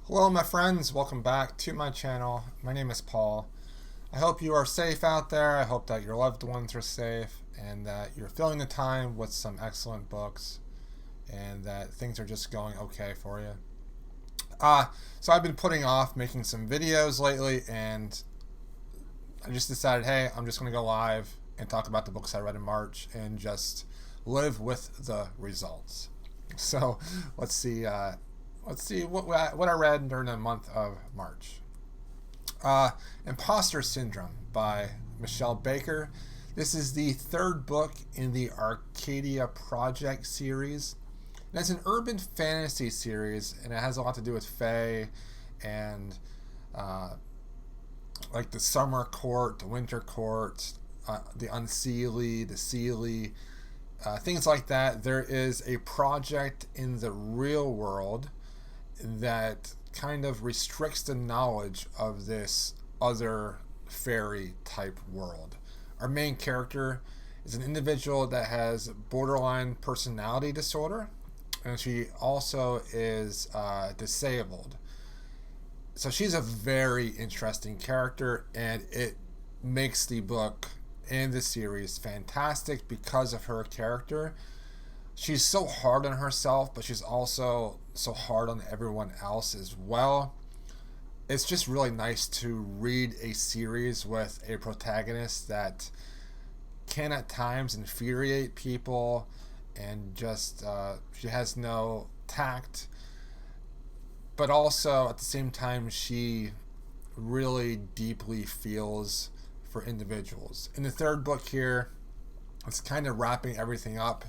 Hello my friends, welcome back to my channel. My name is Paul. I hope you are safe out there. I hope that your loved ones are safe and that you're filling the time with some excellent books and that things are just going okay for you. So I've been putting off making some videos lately and I just decided, hey, I'm just going to go live and talk about the books I read in March and just live with the results. So let's see what I read during the month of March. Imposter Syndrome by Michelle Baker. This is the third book in the Arcadia Project series. And it's an urban fantasy series, and it has a lot to do with Fae and like the summer court, the winter court, the unseelie, the seelie, things like that. There is a project in the real world that kind of restricts the knowledge of this other fairy type world. Our main character is an individual that has borderline personality disorder, and she also is disabled. So she's a very interesting character, and it makes the book and the series fantastic because of her character. She's so hard on herself, but she's also so hard on everyone else as well. It's just really nice to read a series with a protagonist that can at times infuriate people and just she has no tact, but also at the same time she really deeply feels for individuals. In the third book here, it's kind of wrapping everything up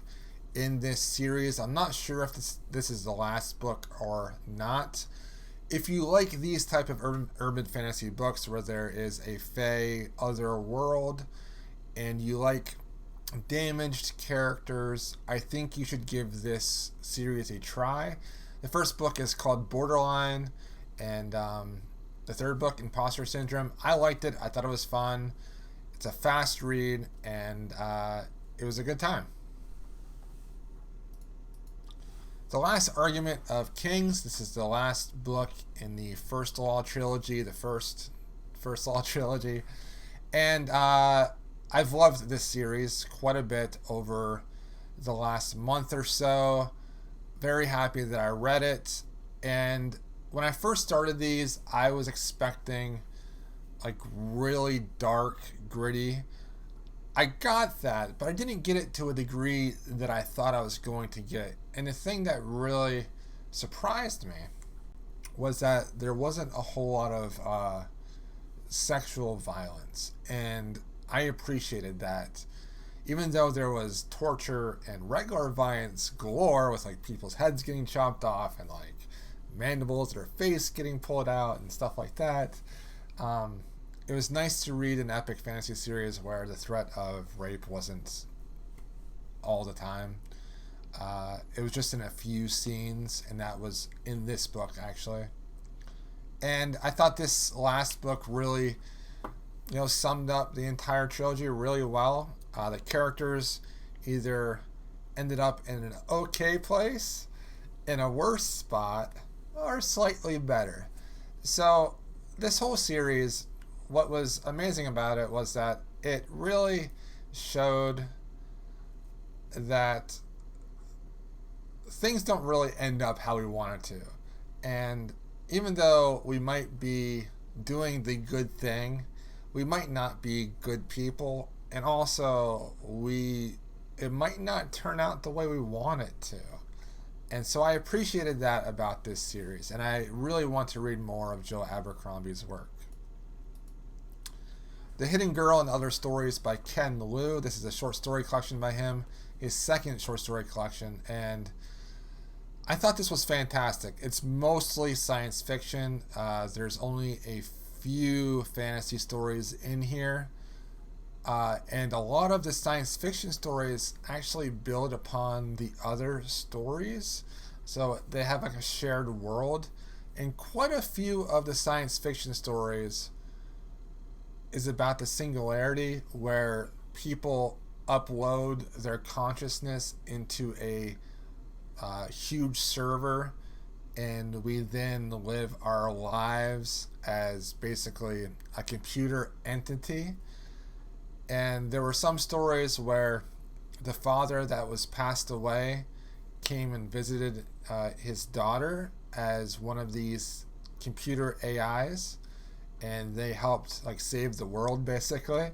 in this series. I'm not sure if this is the last book or not. If you like these type of urban fantasy books where there is a fae other world and you like damaged characters, I think you should give this series a try. The first book is called Borderline, and the third book, Imposter Syndrome, I liked it. I thought it was fun. It's a fast read, and it was a good time. The Last Argument of Kings. This is the last book in the First Law trilogy, the first Law trilogy, and I've loved this series quite a bit over the last month or so. Very happy that I read it, and when I first started these, I was expecting like really dark, gritty. I got that, but I didn't get it to a degree that I thought I was going to get. And the thing that really surprised me was that there wasn't a whole lot of sexual violence. And I appreciated that. Even though there was torture and regular violence galore with like people's heads getting chopped off and like mandibles of their face getting pulled out and stuff like that. It was nice to read an epic fantasy series where the threat of rape wasn't all the time. It was just in a few scenes, and that was in this book actually. And I thought this last book really, summed up the entire trilogy really well. The characters either ended up in an okay place, in a worse spot, or slightly better. So this whole series, what was amazing about it was that it really showed that things don't really end up how we want it to. And even though we might be doing the good thing, we might not be good people, and also it might not turn out the way we want it to. And so I appreciated that about this series, and I really want to read more of Joe Abercrombie's work. The Hidden Girl and Other Stories by Ken Liu. This is a short story collection by him, his second short story collection, and I thought this was fantastic. It's mostly science fiction. There's only a few fantasy stories in here, and a lot of the science fiction stories actually build upon the other stories, so they have like a shared world. And quite a few of the science fiction stories is about the singularity, where people upload their consciousness into a huge server and we then live our lives as basically a computer entity. And there were some stories where the father that was passed away came and visited his daughter as one of these computer AIs, and they helped like save the world basically.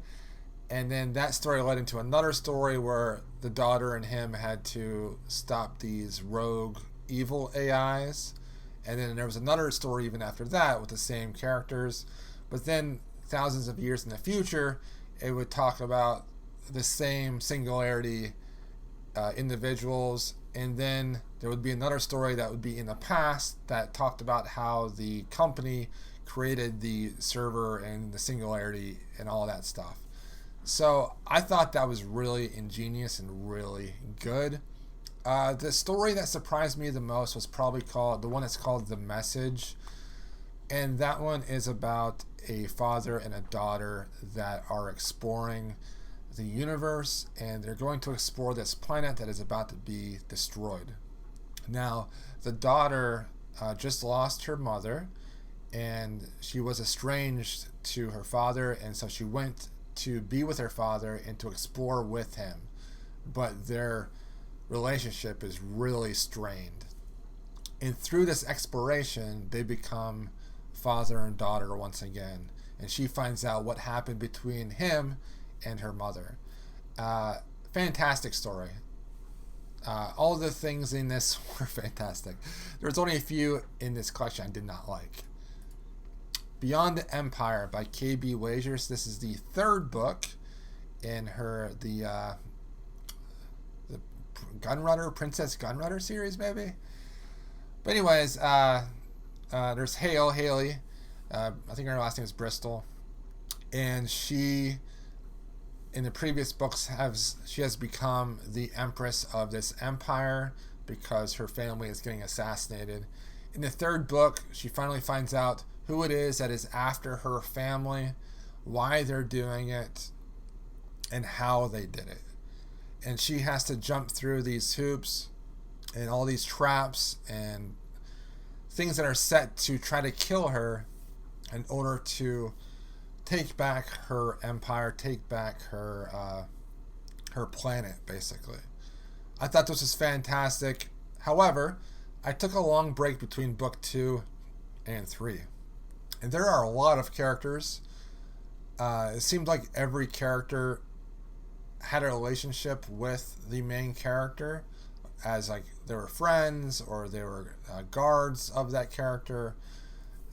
And then that story led into another story where the daughter and him had to stop these rogue evil AIs. And then there was another story even after that with the same characters. But then thousands of years in the future, it would talk about the same singularity individuals. And then there would be another story that would be in the past that talked about how the company created the server and the singularity and all that stuff. So I thought that was really ingenious and really good. The story that surprised me the most was probably called the one that's called The Message. And that one is about a father and a daughter that are exploring the universe, and they're going to explore this planet that is about to be destroyed. Now, the daughter just lost her mother, and she was estranged to her father, and so she went to be with her father and to explore with him. But their relationship is really strained. And through this exploration, they become father and daughter once again. And she finds out what happened between him and her mother. Fantastic story. All the things in this were fantastic. There's only a few in this collection I did not like. Beyond the Empire by K.B. Wagers. This is the third book in the Gunrunner, Princess Gunrunner series, maybe. But anyways, there's Haley. I think her last name is Bristol, and she, in the previous books, she has become the empress of this empire because her family is getting assassinated. In the third book, she finally finds out who it is that is after her family, why they're doing it, and how they did it. And she has to jump through these hoops and all these traps and things that are set to try to kill her in order to take back her empire, take back her planet, basically. I thought this was fantastic. However, I took a long break between book 2 and 3. And there are a lot of characters. It seemed like every character had a relationship with the main character, as like they were friends or they were guards of that character.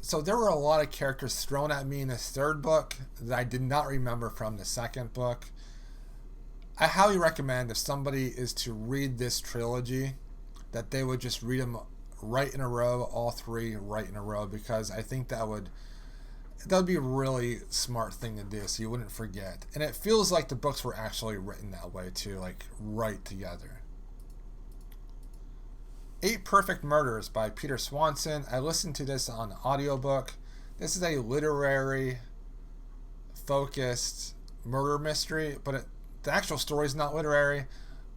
So there were a lot of characters thrown at me in this third book that I did not remember from the second book. I highly recommend if somebody is to read this trilogy that they would just read them right in a row, all 3 right in a row, because I think that would be a really smart thing to do so you wouldn't forget. And it feels like the books were actually written that way too, like right together. 8 Perfect Murders by Peter Swanson. I listened to this on audiobook. This is a literary focused murder mystery, but the actual story is not literary.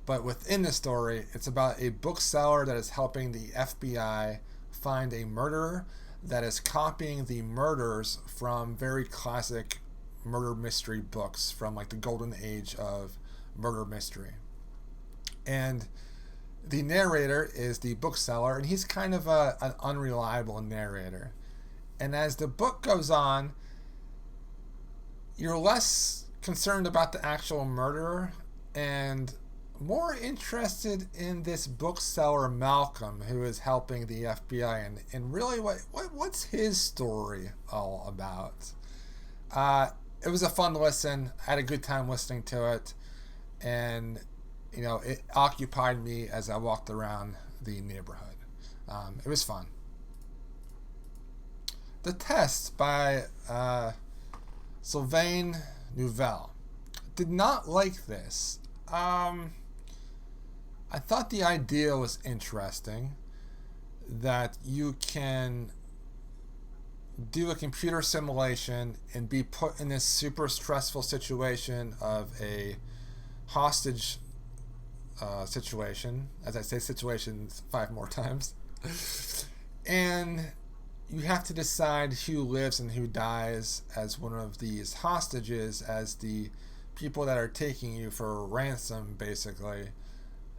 But within the story, it's about a bookseller that is helping the FBI find a murderer that is copying the murders from very classic murder mystery books from like the golden age of murder mystery. And the narrator is the bookseller, and he's kind of an unreliable narrator. And as the book goes on, you're less concerned about the actual murderer and more interested in this bookseller Malcolm, who is helping the FBI, and really what's his story all about. It was a fun listen. I had a good time listening to it, and it occupied me as I walked around the neighborhood. It was fun. The Test by Sylvain Nouvel. Did not like this. I thought the idea was interesting, that you can do a computer simulation and be put in this super stressful situation of a hostage situation. As I say situations 5 more times. And you have to decide who lives and who dies as one of these hostages, as the people that are taking you for ransom, basically,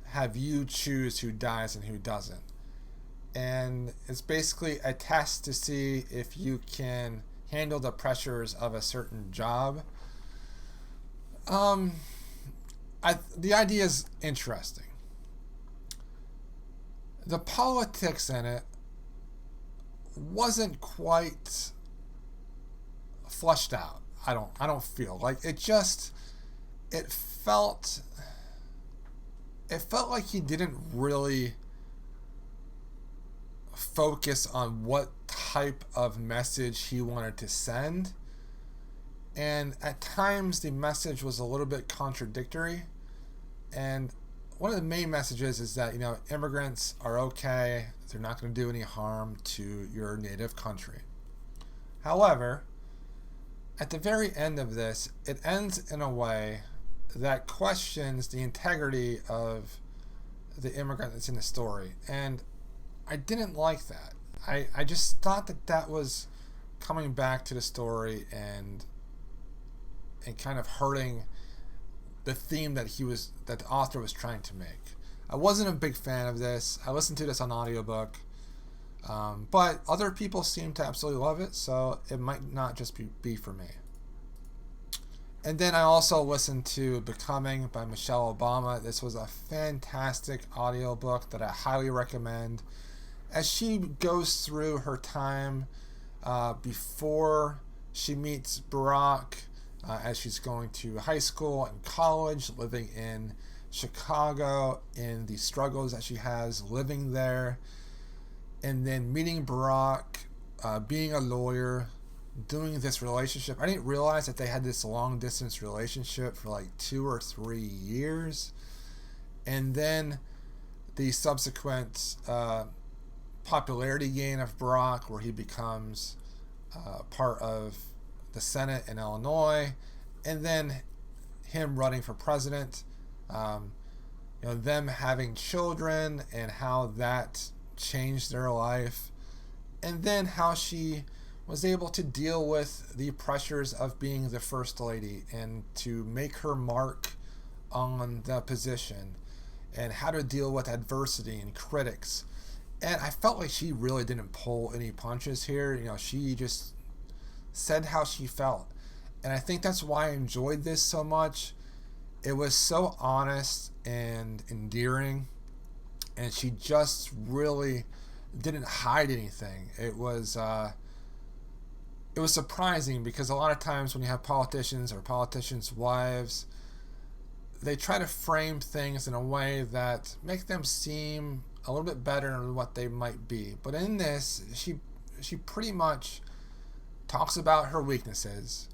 have you choose who dies and who doesn't. And it's basically a test to see if you can handle the pressures of a certain job. The idea is interesting. The politics in it wasn't quite flushed out. I don't feel like it. Just it felt like he didn't really focus on what type of message he wanted to send. And at times the message was a little bit contradictory. And one of the main messages is that, immigrants are okay. They're not going to do any harm to your native country. However, at the very end of this, it ends in a way that questions the integrity of the immigrant that's in the story. And I didn't like that. I just thought that was coming back to the story and kind of hurting the theme that the author was trying to make. I wasn't a big fan of this. I listened to this on audiobook, but other people seem to absolutely love it, so it might not just be for me. And then I also listened to Becoming by Michelle Obama. This was a fantastic audiobook that I highly recommend, as she goes through her time before she meets Barack, as she's going to high school and college, living in Chicago, in the struggles that she has living there, and then meeting Barack, being a lawyer, doing this relationship. I didn't realize that they had this long distance relationship for like 2 or 3 years, and then the subsequent popularity gain of Barack, where he becomes part of the Senate in Illinois, and then him running for president, them having children and how that changed their life, and then how she was able to deal with the pressures of being the first lady and to make her mark on the position, and how to deal with adversity and critics. And I felt like she really didn't pull any punches here. She just said how she felt. And I think that's why I enjoyed this so much. It was so honest and endearing, and she just really didn't hide anything. It was surprising, because a lot of times when you have politicians or politicians' wives, they try to frame things in a way that make them seem a little bit better than what they might be. But in this, she pretty much talks about her weaknesses,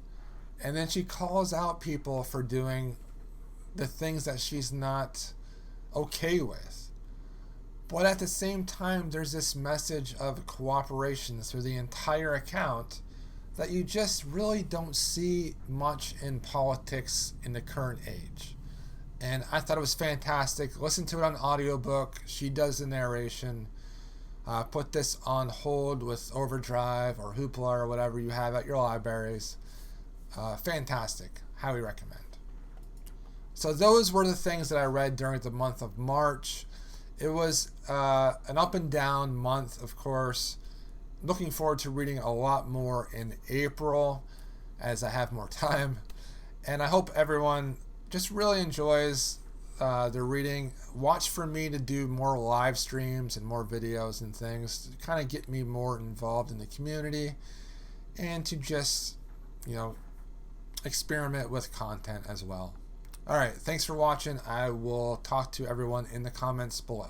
and then she calls out people for doing the things that she's not okay with. But at the same time, there's this message of cooperation through the entire account that you just really don't see much in politics in the current age. And I thought it was fantastic. Listen to it on audiobook. She does the narration. Put this on hold with Overdrive or Hoopla or whatever you have at your libraries. Fantastic. Highly recommend. So those were the things that I read during the month of March. It was an up and down month, of course. Looking forward to reading a lot more in April as I have more time. And I hope everyone just really enjoys the reading. Watch for me to do more live streams and more videos and things to kind of get me more involved in the community, and to just, experiment with content as well. All right, thanks for watching. I will talk to everyone in the comments below.